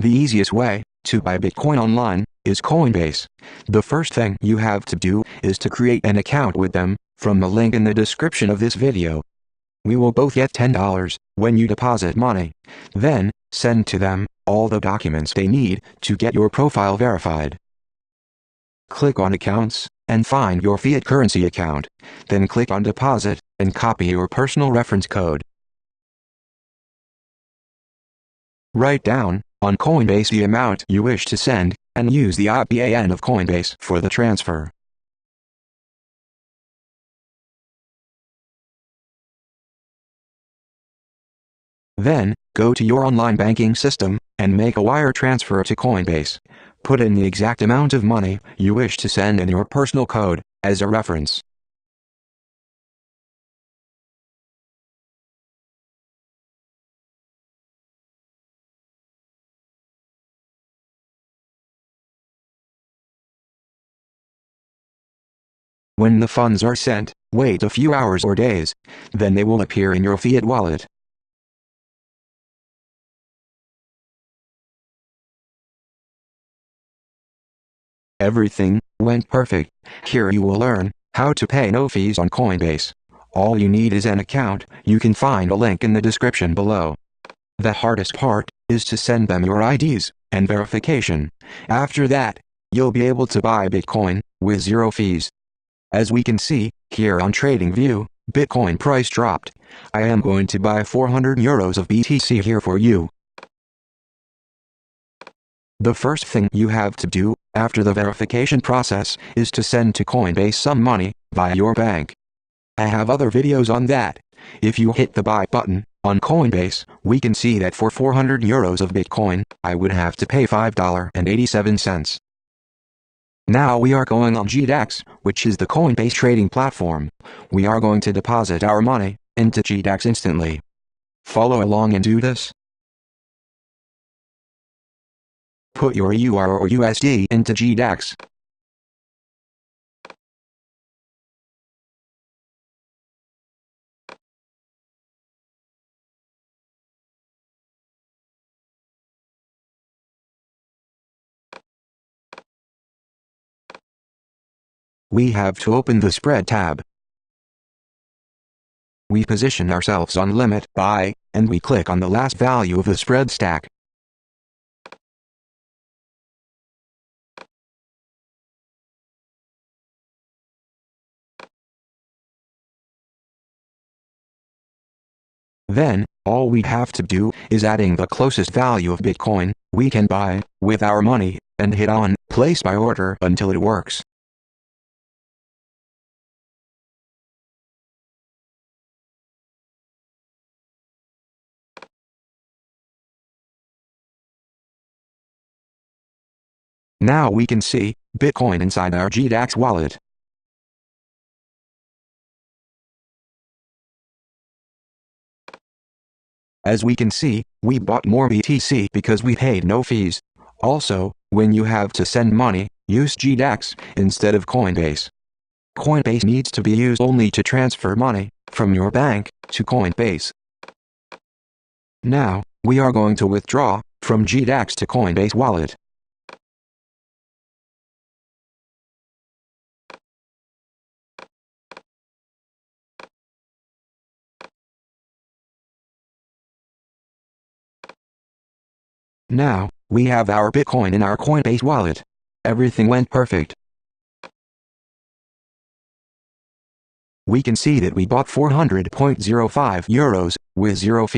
The easiest way to buy Bitcoin online is Coinbase. The first thing you have to do is to create an account with them from the link in the description of this video. We will both get $10 when you deposit money. Then, send to them all the documents they need to get your profile verified. Click on Accounts and find your fiat currency account. Then click on Deposit and copy your personal reference code. Write down on Coinbase the amount you wish to send, and use the IBAN of Coinbase for the transfer. Then, go to your online banking system, and make a wire transfer to Coinbase. Put in the exact amount of money you wish to send and your personal code as a reference. When the funds are sent, wait a few hours or days. Then they will appear in your fiat wallet. Everything went perfect. Here you will learn how to pay no fees on Coinbase. All you need is an account. You can find a link in the description below. The hardest part is to send them your IDs and verification. After that, you'll be able to buy Bitcoin with zero fees. As we can see here on TradingView, Bitcoin price dropped. I am going to buy 400 euros of BTC here for you. The first thing you have to do after the verification process is to send to Coinbase some money via your bank. I have other videos on that. If you hit the buy button on Coinbase, we can see that for 400 euros of Bitcoin, I would have to pay $5.87. Now we are going on GDAX, which is the Coinbase trading platform. We are going to deposit our money into GDAX instantly. Follow along and do this. Put your EUR or USD into GDAX. We have to open the spread tab. We position ourselves on limit buy, and we click on the last value of the spread stack. Then, all we have to do is adding the closest value of Bitcoin we can buy with our money, and hit on place by order until it works. Now we can see Bitcoin inside our GDAX wallet. As we can see, we bought more BTC because we paid no fees. Also, when you have to send money, use GDAX instead of Coinbase. Coinbase needs to be used only to transfer money from your bank to Coinbase. Now, we are going to withdraw from GDAX to Coinbase wallet. Now, we have our Bitcoin in our Coinbase wallet. Everything went perfect. We can see that we bought 400.05 euros with zero fee.